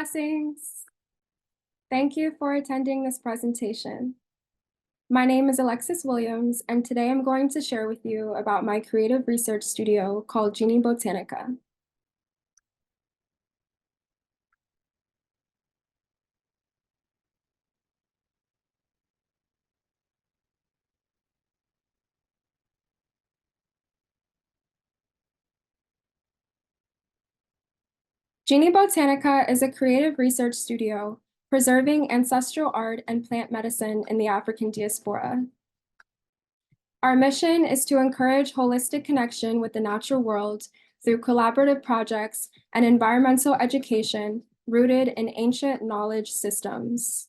Blessings. Thank you for attending this presentation. My name is Alexis Williams, and today I'm going to share with you about my creative research studio called Genie Botanica. Genie Botanica is a creative research studio preserving ancestral art and plant medicine in the African diaspora. Our mission is to encourage holistic connection with the natural world through collaborative projects and environmental education rooted in ancient knowledge systems.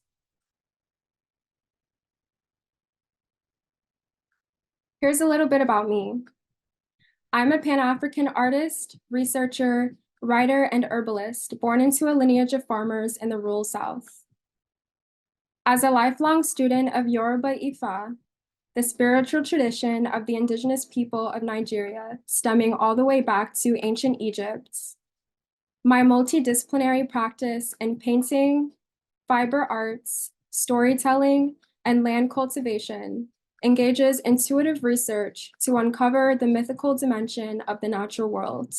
Here's a little bit about me. I'm a Pan-African artist, researcher, writer, and herbalist born into a lineage of farmers in the rural South. As a lifelong student of Yoruba Ifa, the spiritual tradition of the indigenous people of Nigeria, stemming all the way back to ancient Egypt, my multidisciplinary practice in painting, fiber arts, storytelling, and land cultivation engages intuitive research to uncover the mythical dimension of the natural world.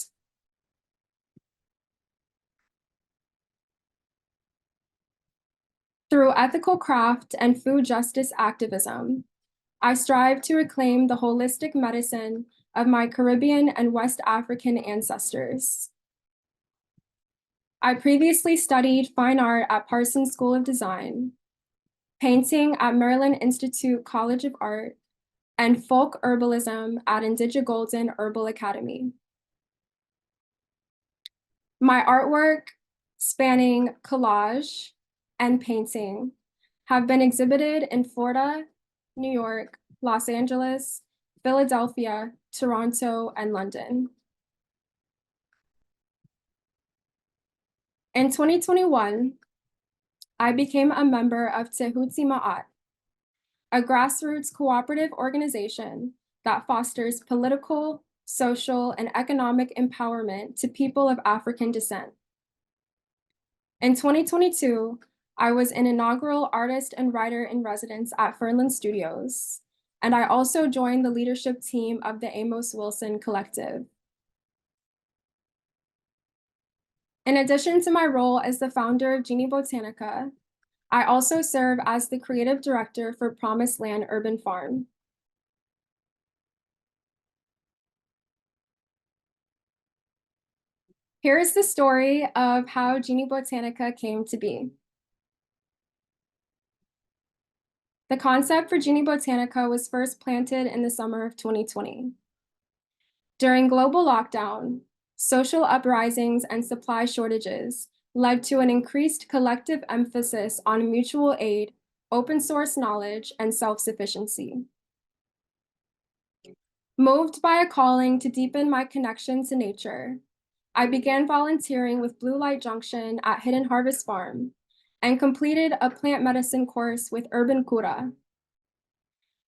Through ethical craft and food justice activism, I strive to reclaim the holistic medicine of my Caribbean and West African ancestors. I previously studied fine art at Parsons School of Design, painting at Maryland Institute College of Art, and folk herbalism at Indigigolden Herbal Academy. My artwork, spanning collage and painting, have been exhibited in Florida, New York, Los Angeles, Philadelphia, Toronto, and London. In 2021, I became a member of Tehuti Ma'at, a grassroots cooperative organization that fosters political, social, and economic empowerment to people of African descent. In 2022, I was an inaugural artist and writer in residence at Fernland Studios, and I also joined the leadership team of the Amos Wilson Collective. In addition to my role as the founder of Genie Botanica, I also serve as the creative director for Promised Land Urban Farm. Here is the story of how Genie Botanica came to be. The concept for Genie Botanica was first planted in the summer of 2020. During global lockdown, social uprisings and supply shortages led to an increased collective emphasis on mutual aid, open source knowledge, and self-sufficiency. Moved by a calling to deepen my connection to nature, I began volunteering with Blue Light Junction at Hidden Harvest Farm and completed a plant medicine course with Urban Cura.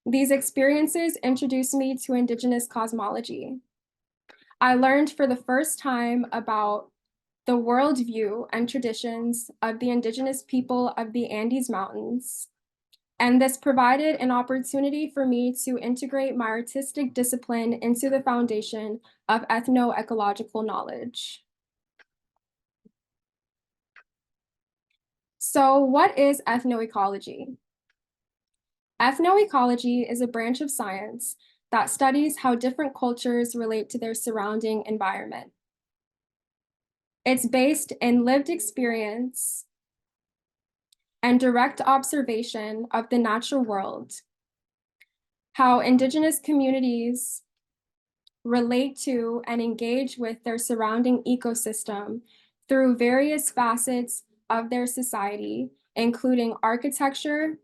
These experiences introduced me to indigenous cosmology. I learned for the first time about the worldview and traditions of the indigenous people of the Andes Mountains, and this provided an opportunity for me to integrate my artistic discipline into the foundation of ethno-ecological knowledge. So what is ethnoecology? Ethnoecology is a branch of science that studies how different cultures relate to their surrounding environment. It's based in lived experience and direct observation of the natural world, how indigenous communities relate to and engage with their surrounding ecosystem through various facets of their society, including architecture,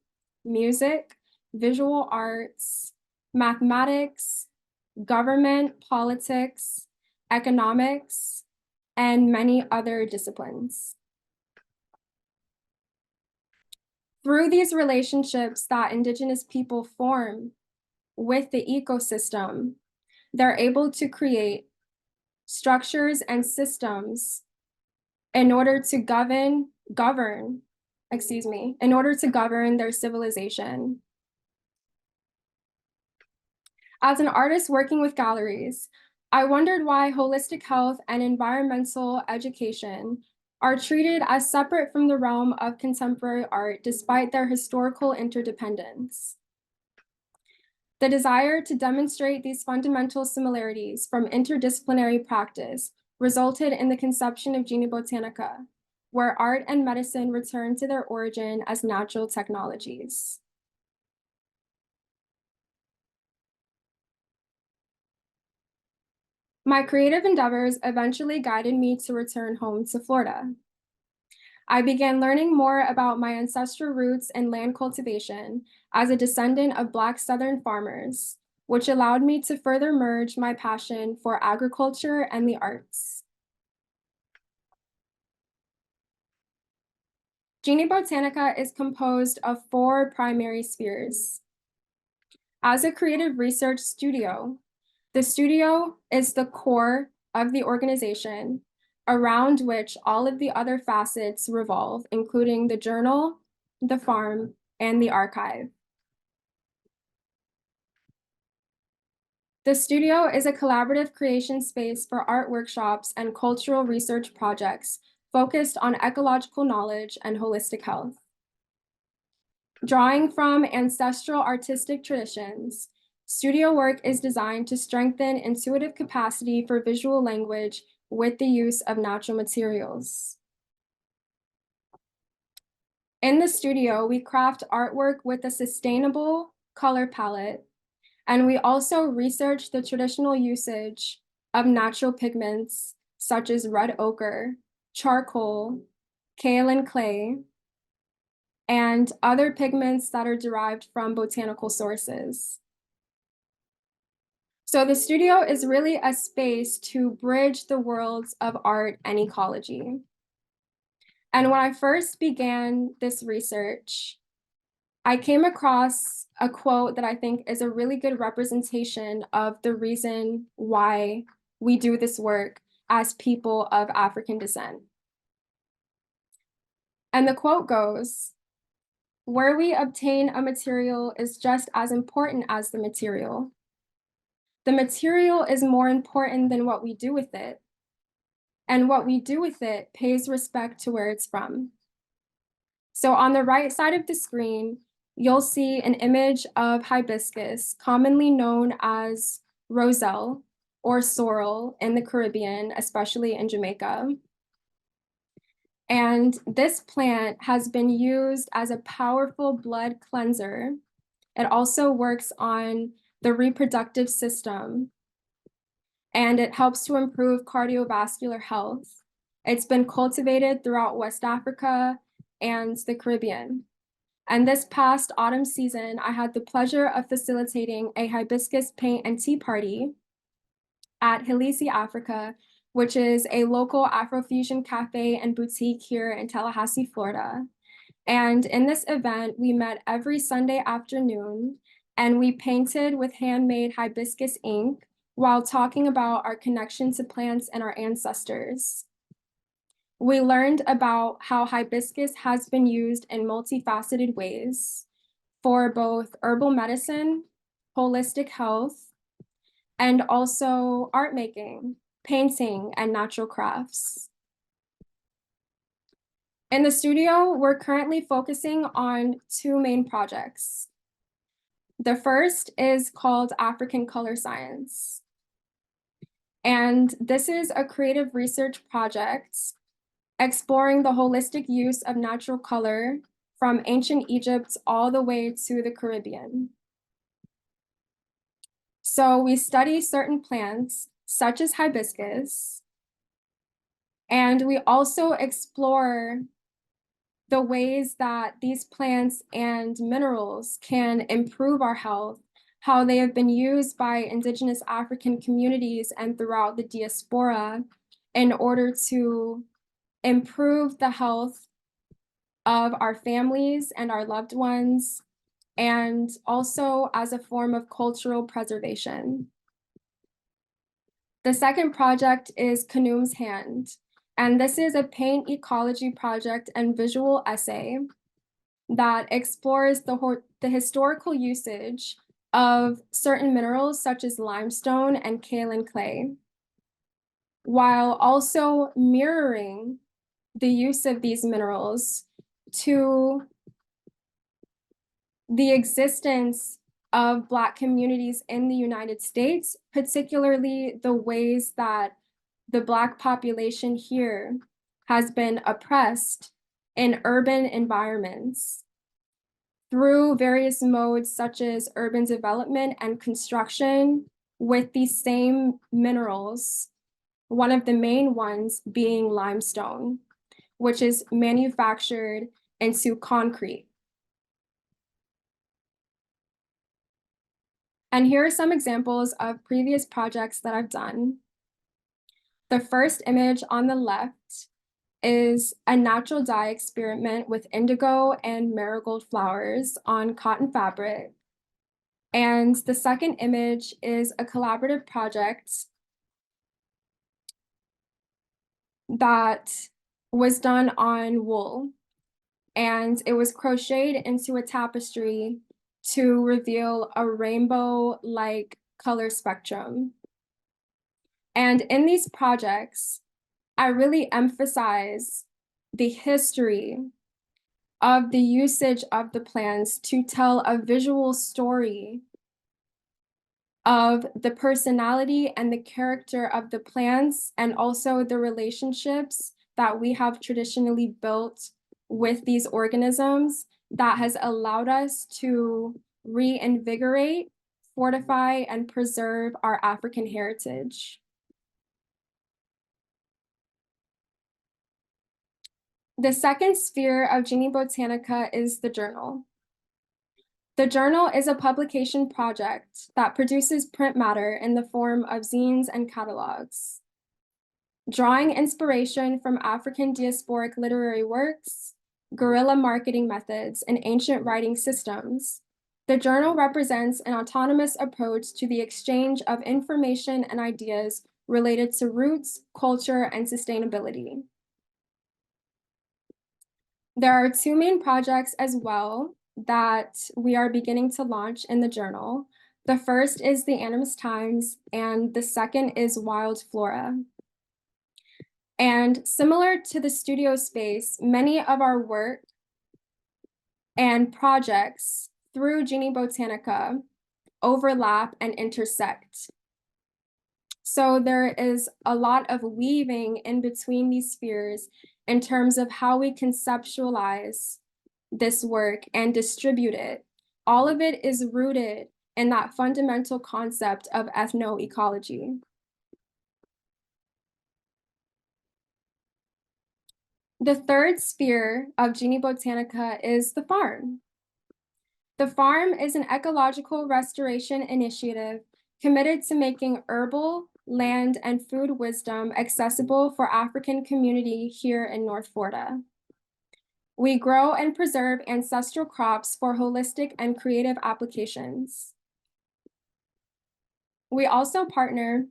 music, visual arts, mathematics, government, politics, economics, and many other disciplines. Through these relationships that indigenous people form with the ecosystem, they're able to create structures and systems in order to govern their civilization. As an artist working with galleries, I wondered why holistic health and environmental education are treated as separate from the realm of contemporary art despite their historical interdependence. The desire to demonstrate these fundamental similarities from interdisciplinary practice resulted in the conception of Genie Botanica, where art and medicine return to their origin as natural technologies. My creative endeavors eventually guided me to return home to Florida. I began learning more about my ancestral roots and land cultivation as a descendant of Black Southern farmers, which allowed me to further merge my passion for agriculture and the arts. Genie Botanica is composed of 4 primary spheres. As a creative research studio, the studio is the core of the organization, around which all of the other facets revolve, including the journal, the farm, and the archive. The studio is a collaborative creation space for art workshops and cultural research projects focused on ecological knowledge and holistic health. Drawing from ancestral artistic traditions, studio work is designed to strengthen intuitive capacity for visual language with the use of natural materials. In the studio, we craft artwork with a sustainable color palette, and we also research the traditional usage of natural pigments such as red ochre, charcoal, kaolin clay, and other pigments that are derived from botanical sources. So the studio is really a space to bridge the worlds of art and ecology. And when I first began this research, I came across a quote that I think is a really good representation of the reason why we do this work as people of African descent. And the quote goes, "Where we obtain a material is just as important as the material. The material is more important than what we do with it, and what we do with it pays respect to where it's from." So on the right side of the screen, you'll see an image of hibiscus, commonly known as roselle or sorrel in the Caribbean, especially in Jamaica. And this plant has been used as a powerful blood cleanser. It also works on the reproductive system, and it helps to improve cardiovascular health. It's been cultivated throughout West Africa and the Caribbean. And this past autumn season, I had the pleasure of facilitating a hibiscus paint and tea party at Tallahassee, Africa, which is a local Afrofusion cafe and boutique here in Tallahassee, Florida. And in this event, we met every Sunday afternoon and we painted with handmade hibiscus ink while talking about our connection to plants and our ancestors. We learned about how hibiscus has been used in multifaceted ways for both herbal medicine, holistic health, and also art making, painting, and natural crafts. In the studio, we're currently focusing on 2 main projects. The first is called African Color Science. And this is a creative research project exploring the holistic use of natural color from ancient Egypt all the way to the Caribbean. So we study certain plants, such as hibiscus, and we also explore the ways that these plants and minerals can improve our health, how they have been used by Indigenous African communities and throughout the Diaspora in order to improve the health of our families and our loved ones, and also as a form of cultural preservation. The second project is Khnum's Hand, And this is a paint ecology project and visual essay that explores the historical usage of certain minerals such as limestone and kaolin clay, while also mirroring the use of these minerals to the existence of Black communities in the United States, particularly the ways that the Black population here has been oppressed in urban environments through various modes such as urban development and construction with these same minerals, one of the main ones being limestone, which is manufactured into concrete. And here are some examples of previous projects that I've done. The first image on the left is a natural dye experiment with indigo and marigold flowers on cotton fabric. And the second image is a collaborative project that was done on wool. And it was crocheted into a tapestry to reveal a rainbow-like color spectrum. And in these projects, I really emphasize the history of the usage of the plants to tell a visual story of the personality and the character of the plants, and also the relationships that we have traditionally built with these organisms that has allowed us to reinvigorate, fortify, and preserve our African heritage. The second sphere of Genie Botanica is the journal. The journal is a publication project that produces print matter in the form of zines and catalogs. Drawing inspiration from African diasporic literary works, guerrilla marketing methods, and ancient writing systems, the journal represents an autonomous approach to the exchange of information and ideas related to roots, culture, and sustainability. There are two main projects as well that we are beginning to launch in the journal. The first is the Animist Times, and the second is Wild Flora. And similar to the studio space, many of our work and projects through Genie Botanica overlap and intersect. So there is a lot of weaving in between these spheres in terms of how we conceptualize this work and distribute it. All of it is rooted in that fundamental concept of ethnoecology. The third sphere of Genie Botanica is the farm. The farm is an ecological restoration initiative committed to making herbal, land, and food wisdom accessible for African community here in North Florida. We grow and preserve ancestral crops for holistic and creative applications. We also partner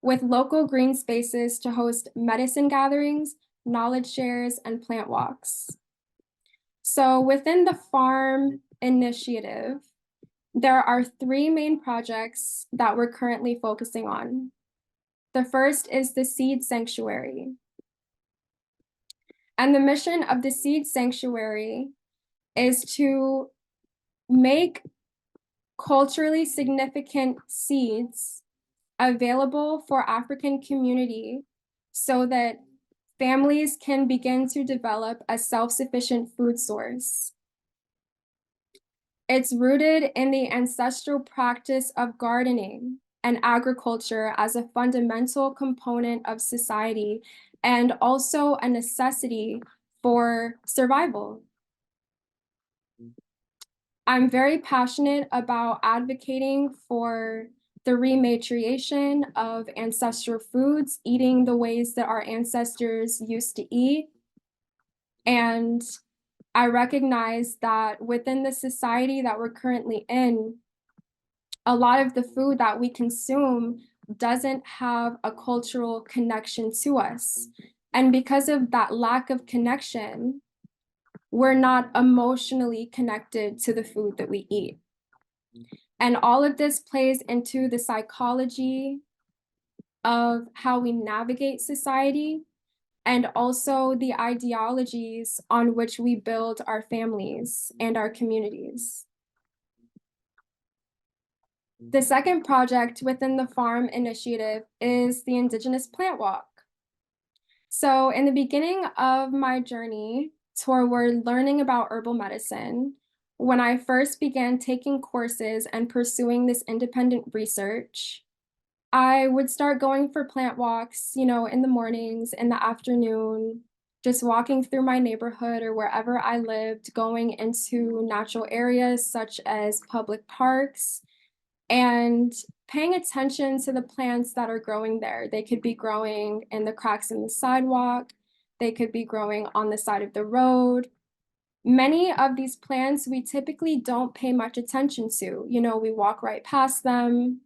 with local green spaces to host medicine gatherings, knowledge shares, and plant walks. So within the farm initiative, there are three main projects that we're currently focusing on. The first is the Seed Sanctuary. And the mission of the Seed Sanctuary is to make culturally significant seeds available for African community so that families can begin to develop a self-sufficient food source. It's rooted in the ancestral practice of gardening and agriculture as a fundamental component of society, and also a necessity for survival. I'm very passionate about advocating for the rematriation of ancestral foods, eating the ways that our ancestors used to eat. And I recognize that within the society that we're currently in, a lot of the food that we consume doesn't have a cultural connection to us. And because of that lack of connection, we're not emotionally connected to the food that we eat. And all of this plays into the psychology of how we navigate society and also the ideologies on which we build our families and our communities. The second project within the farm initiative is the Indigenous Plant Walk. So in the beginning of my journey toward learning about herbal medicine, when I first began taking courses and pursuing this independent research, I would start going for plant walks, in the mornings, in the afternoon, just walking through my neighborhood or wherever I lived, going into natural areas such as public parks and paying attention to the plants that are growing there. They could be growing in the cracks in the sidewalk, they could be growing on the side of the road. Many of these plants we typically don't pay much attention to. We walk right past them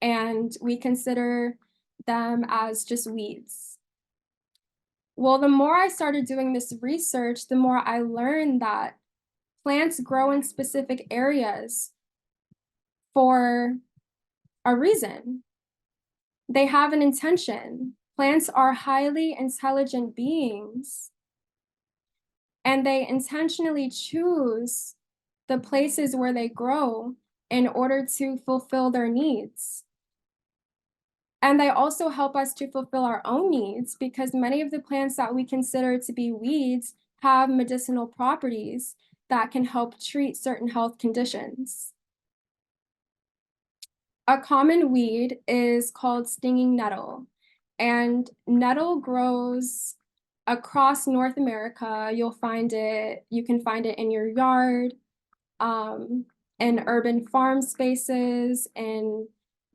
and we consider them as just weeds. Well, the more I started doing this research, the more I learned that plants grow in specific areas for a reason. They have an intention. Plants are highly intelligent beings, and they intentionally choose the places where they grow in order to fulfill their needs. And they also help us to fulfill our own needs because many of the plants that we consider to be weeds have medicinal properties that can help treat certain health conditions. A common weed is called stinging nettle, and nettle grows across North America. You can find it in your yard, in urban farm spaces, and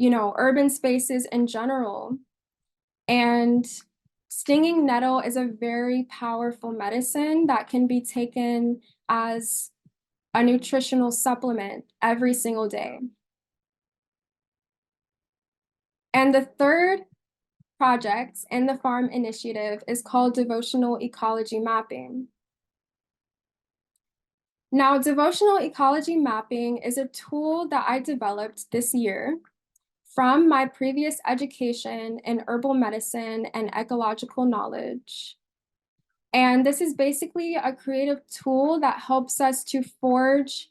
urban spaces in general. And stinging nettle is a very powerful medicine that can be taken as a nutritional supplement every single day. And the third project in the farm initiative is called devotional ecology mapping. Now, devotional ecology mapping is a tool that I developed this year from my previous education in herbal medicine and ecological knowledge. And this is basically a creative tool that helps us to forge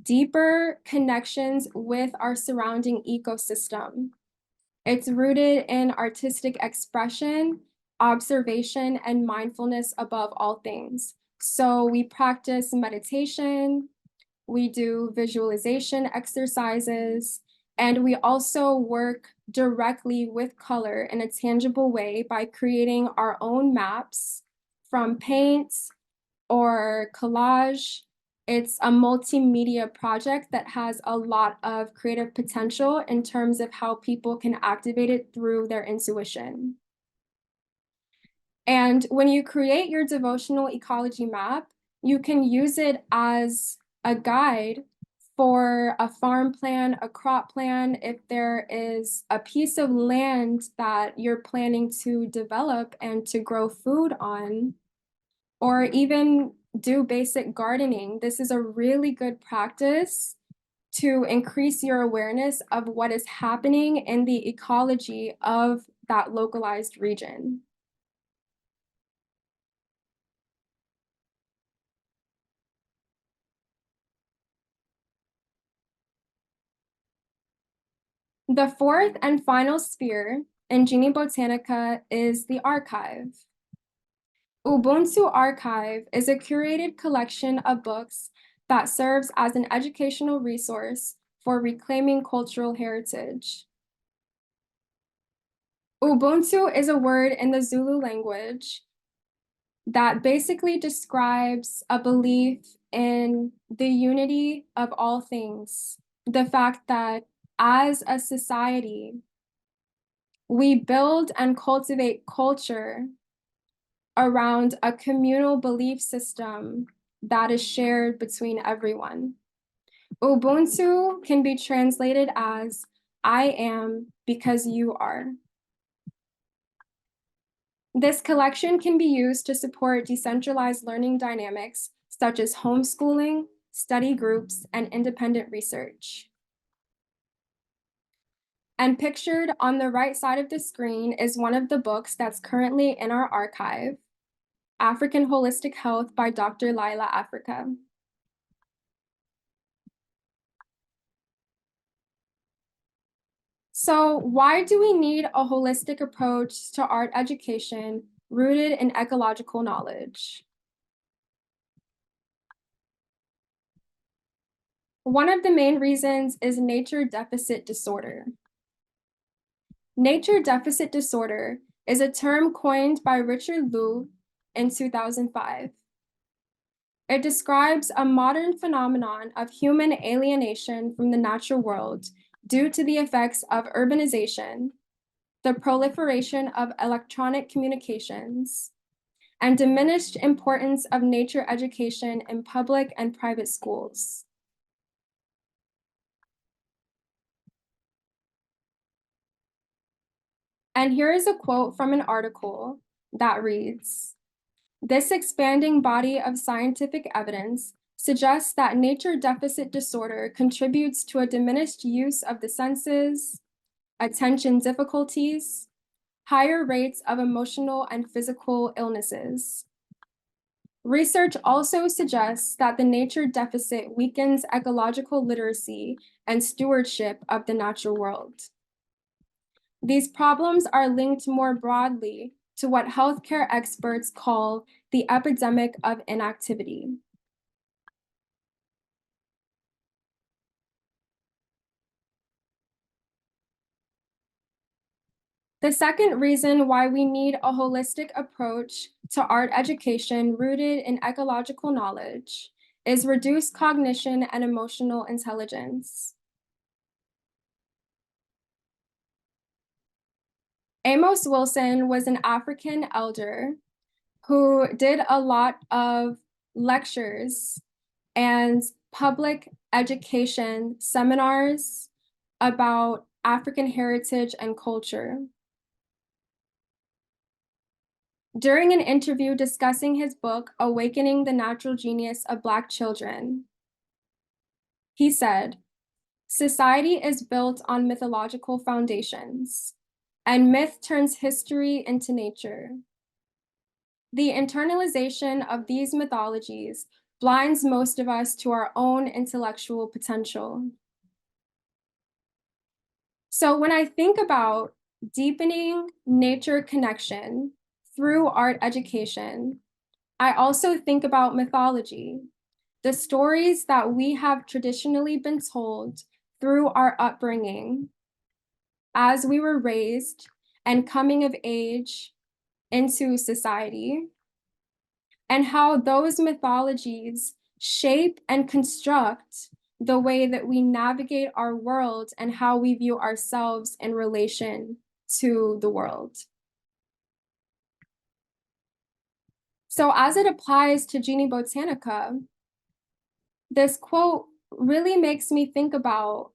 deeper connections with our surrounding ecosystem. It's rooted in artistic expression, observation, and mindfulness above all things. So we practice meditation, we do visualization exercises, and we also work directly with color in a tangible way by creating our own maps from paint or collage. It's a multimedia project that has a lot of creative potential in terms of how people can activate it through their intuition. And when you create your devotional ecology map, you can use it as a guide for a farm plan, a crop plan, if there is a piece of land that you're planning to develop and to grow food on, or even do basic gardening. This is a really good practice to increase your awareness of what is happening in the ecology of that localized region. The fourth and final sphere in Genie Botanica is the archive. Ubuntu Archive is a curated collection of books that serves as an educational resource for reclaiming cultural heritage. Ubuntu is a word in the Zulu language that basically describes a belief in the unity of all things. The fact that as a society, we build and cultivate culture around a communal belief system that is shared between everyone. Ubuntu can be translated as I am because you are. This collection can be used to support decentralized learning dynamics such as homeschooling, study groups, and independent research. And pictured on the right side of the screen is one of the books that's currently in our archive, African Holistic Health by Dr. Laila Africa. So why do we need a holistic approach to art education rooted in ecological knowledge? One of the main reasons is nature deficit disorder. Nature deficit disorder is a term coined by Richard Liu in 2005. It describes a modern phenomenon of human alienation from the natural world due to the effects of urbanization, the proliferation of electronic communications, and diminished importance of nature education in public and private schools. And here is a quote from an article that reads, "This expanding body of scientific evidence suggests that nature deficit disorder contributes to a diminished use of the senses, attention difficulties, higher rates of emotional and physical illnesses. Research also suggests that the nature deficit weakens ecological literacy and stewardship of the natural world. These problems are linked more broadly to what healthcare experts call the epidemic of inactivity." The second reason why we need a holistic approach to art education rooted in ecological knowledge is reduced cognition and emotional intelligence. Amos Wilson was an African elder who did a lot of lectures and public education seminars about African heritage and culture. During an interview discussing his book, Awakening the Natural Genius of Black Children, he said, "Society is built on mythological foundations, and myth turns history into nature. The internalization of these mythologies blinds most of us to our own intellectual potential." So when I think about deepening nature connection through art education, I also think about mythology, the stories that we have traditionally been told through our upbringing as we were raised and coming of age into society, and how those mythologies shape and construct the way that we navigate our world and how we view ourselves in relation to the world. So as it applies to Genie Botanica, this quote really makes me think about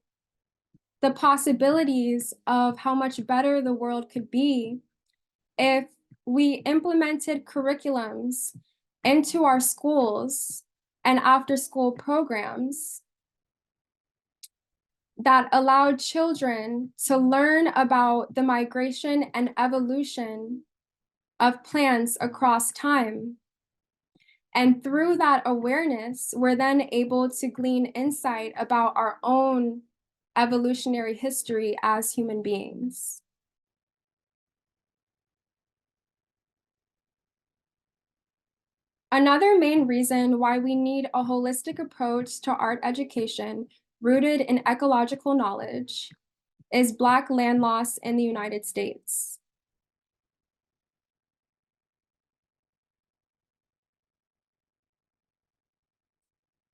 the possibilities of how much better the world could be if we implemented curriculums into our schools and after-school programs that allowed children to learn about the migration and evolution of plants across time. And through that awareness, we're then able to glean insight about our own evolutionary history as human beings. Another main reason why we need a holistic approach to art education rooted in ecological knowledge is Black land loss in the United States.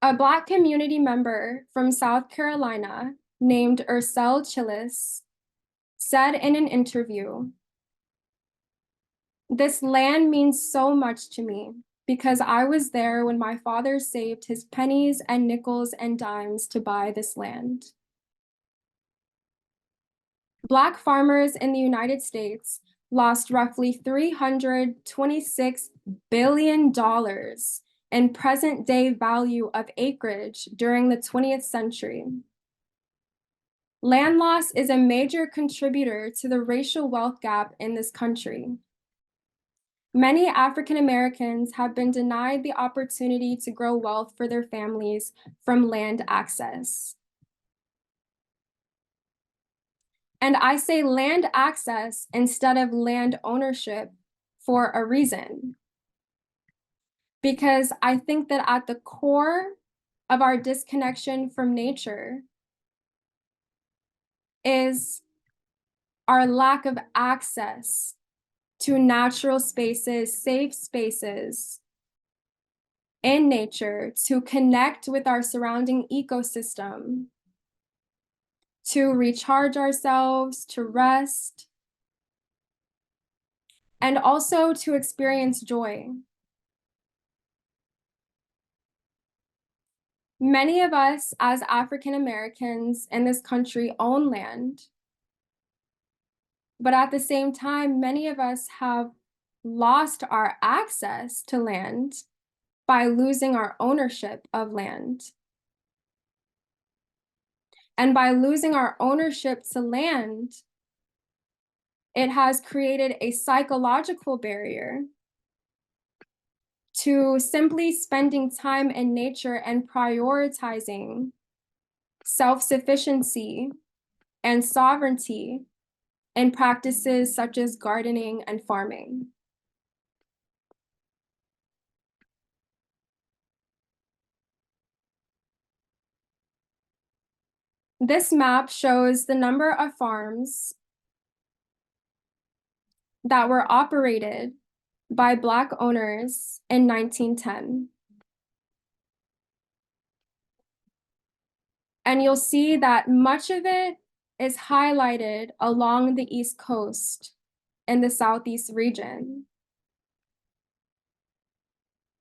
A Black community member from South Carolina named Ursel Chillis said in an interview, "This land means so much to me because I was there when my father saved his pennies and nickels and dimes to buy this land." Black farmers in the United States lost roughly $326 billion in present-day value of acreage during the 20th century. Land loss is a major contributor to the racial wealth gap in this country. Many African Americans have been denied the opportunity to grow wealth for their families from land access. And I say land access instead of land ownership for a reason. Because I think that at the core of our disconnection from nature is our lack of access to natural spaces, safe spaces in nature to connect with our surrounding ecosystem, to recharge ourselves, to rest, and also to experience joy. Many of us as African Americans in this country own land, but at the same time, many of us have lost our access to land by losing our ownership of land. And by losing our ownership to land, it has created a psychological barrier to simply spending time in nature and prioritizing self-sufficiency and sovereignty in practices such as gardening and farming. This map shows the number of farms that were operated by Black owners in 1910. And you'll see that much of it is highlighted along the East Coast in the Southeast region,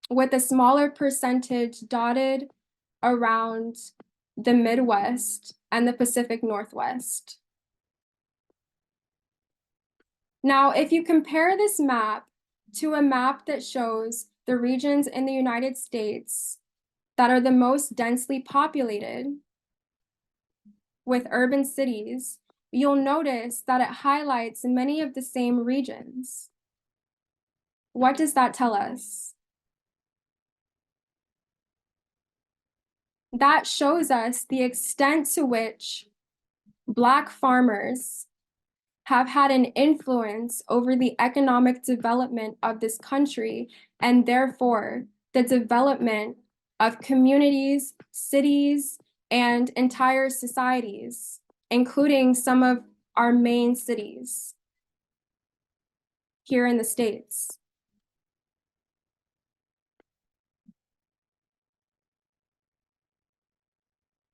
with a smaller percentage dotted around the Midwest and the Pacific Northwest. Now, if you compare this map to a map that shows the regions in the United States that are the most densely populated with urban cities, you'll notice that it highlights many of the same regions. What does that tell us? That shows us the extent to which Black farmers have had an influence over the economic development of this country, and therefore the development of communities, cities, and entire societies, including some of our main cities here in the States.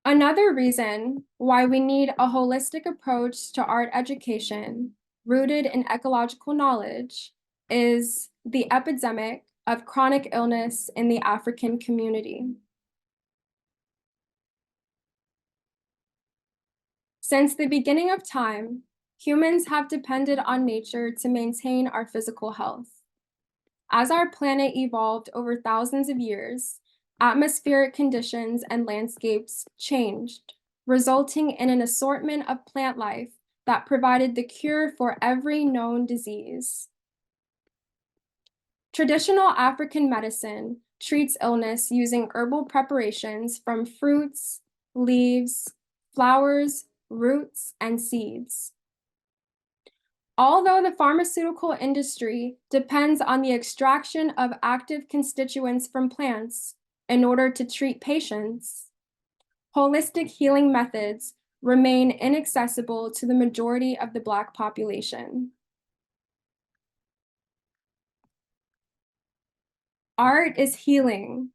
Another reason why we need a holistic approach to art education rooted in ecological knowledge is the epidemic of chronic illness in the African community. Since the beginning of time, humans have depended on nature to maintain our physical health. As our planet evolved over thousands of years, atmospheric conditions and landscapes changed, resulting in an assortment of plant life that provided the cure for every known disease. Traditional African medicine treats illness using herbal preparations from fruits, leaves, flowers, roots, and seeds. Although the pharmaceutical industry depends on the extraction of active constituents from plants in order to treat patients, holistic healing methods remain inaccessible to the majority of the Black population. Art is healing,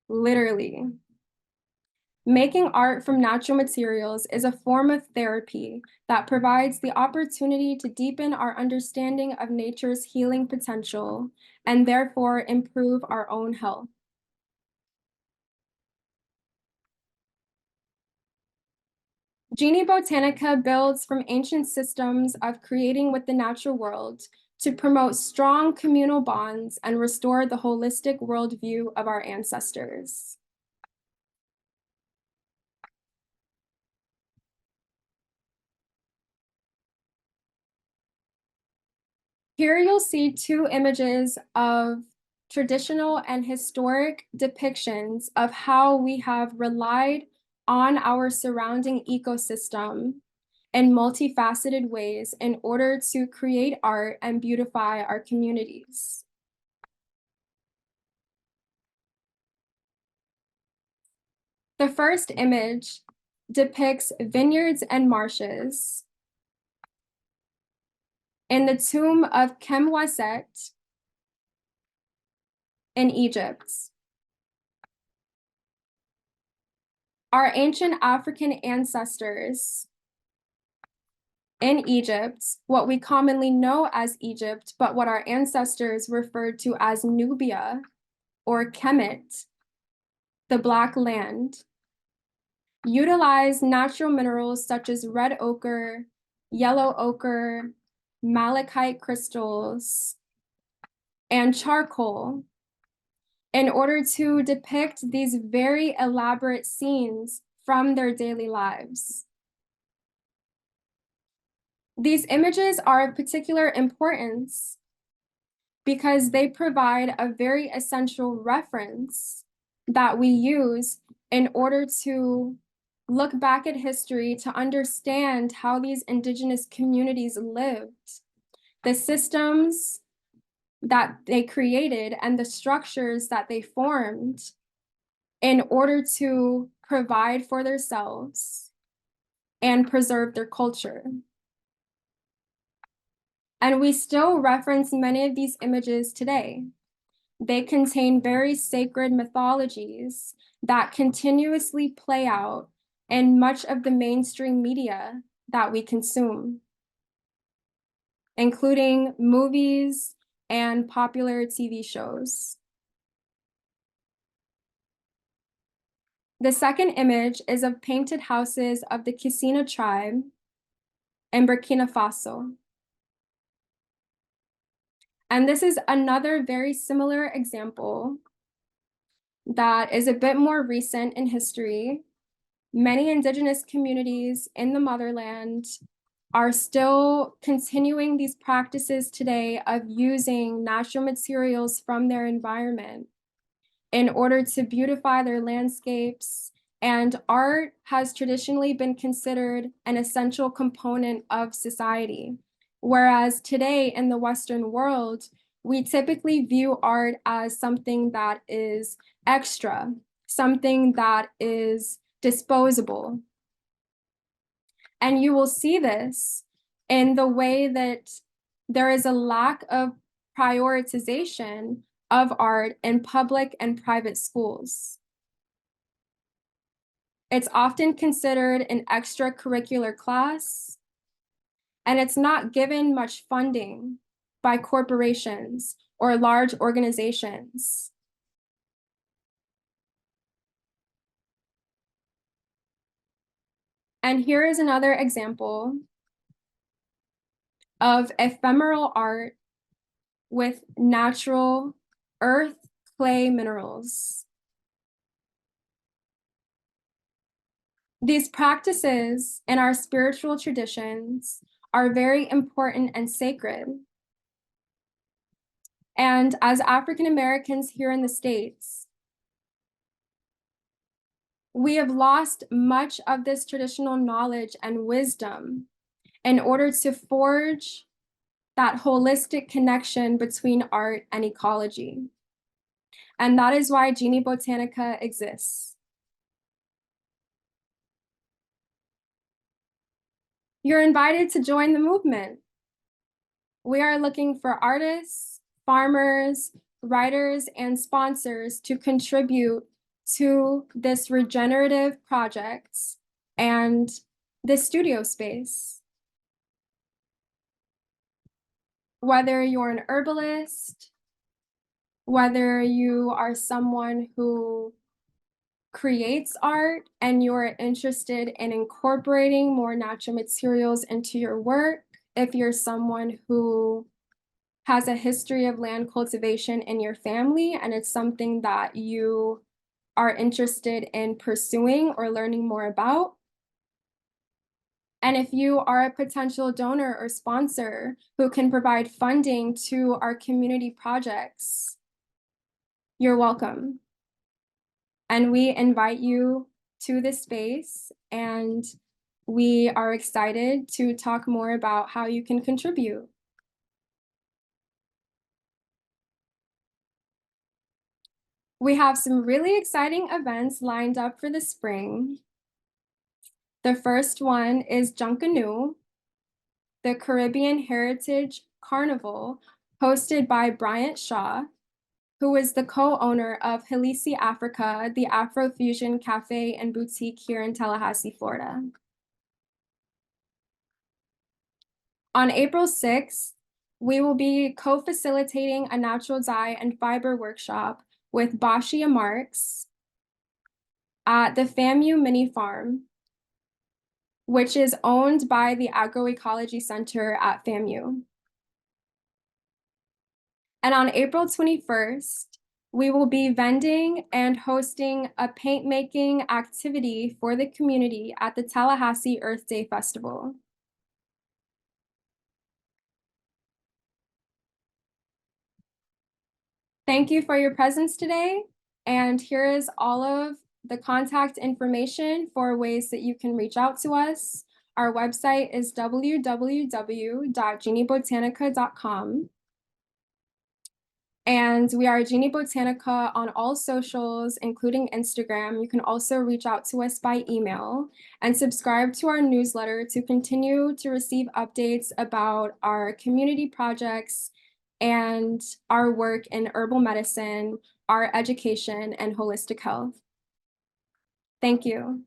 literally. Making art from natural materials is a form of therapy that provides the opportunity to deepen our understanding of nature's healing potential and therefore improve our own health. Genie Botanica builds from ancient systems of creating with the natural world to promote strong communal bonds and restore the holistic worldview of our ancestors. Here you'll see two images of traditional and historic depictions of how we have relied on our surrounding ecosystem in multifaceted ways in order to create art and beautify our communities. The first image depicts vineyards and marshes in the tomb of Kemwaset in Egypt. Our ancient African ancestors in Egypt, what we commonly know as Egypt, but what our ancestors referred to as Nubia or Kemet, the Black Land, utilize natural minerals such as red ochre, yellow ochre, malachite crystals, and charcoal in order to depict these very elaborate scenes from their daily lives. These images are of particular importance because they provide a very essential reference that we use in order to look back at history to understand how these indigenous communities lived, the systems that they created, and the structures that they formed in order to provide for themselves and preserve their culture. And we still reference many of these images today. They contain very sacred mythologies that continuously play out in much of the mainstream media that we consume, including movies and popular TV shows. The second image is of painted houses of the Kisina tribe in Burkina Faso. And this is another very similar example that is a bit more recent in history. Many indigenous communities in the motherland are still continuing these practices today of using natural materials from their environment in order to beautify their landscapes. And art has traditionally been considered an essential component of society. Whereas today in the Western world, we typically view art as something that is extra, something that is disposable. And you will see this in the way that there is a lack of prioritization of art in public and private schools. It's often considered an extracurricular class, and it's not given much funding by corporations or large organizations. And here is another example of ephemeral art with natural earth, clay minerals. These practices in our spiritual traditions are very important and sacred. And as African Americans here in the States, we have lost much of this traditional knowledge and wisdom in order to forge that holistic connection between art and ecology. And that is why Genie Botanica exists. You're invited to join the movement. We are looking for artists, farmers, writers, and sponsors to contribute to this regenerative project and this studio space. Whether you're an herbalist, whether you are someone who creates art and you're interested in incorporating more natural materials into your work, if you're someone who has a history of land cultivation in your family and it's something that you are interested in pursuing or learning more about. And if you are a potential donor or sponsor who can provide funding to our community projects, you're welcome. And we invite you to this space, and we are excited to talk more about how you can contribute. We have some really exciting events lined up for the spring. The first one is Junkanoo, the Caribbean Heritage Carnival, hosted by Bryant Shaw, who is the co-owner of Halisi Africa, the Afrofusion Cafe and Boutique here in Tallahassee, Florida. On April 6th, we will be co-facilitating a natural dye and fiber workshop with Bashia Marks at the FAMU Mini Farm, which is owned by the Agroecology Center at FAMU. And on April 21st, we will be vending and hosting a paint making activity for the community at the Tallahassee Earth Day Festival. Thank you for your presence today. And here is all of the contact information for ways that you can reach out to us. Our website is www.geniebotanica.com. And we are Genie Botanica on all socials, including Instagram. You can also reach out to us by email and subscribe to our newsletter to continue to receive updates about our community projects and our work in herbal medicine, our education, and holistic health. Thank you.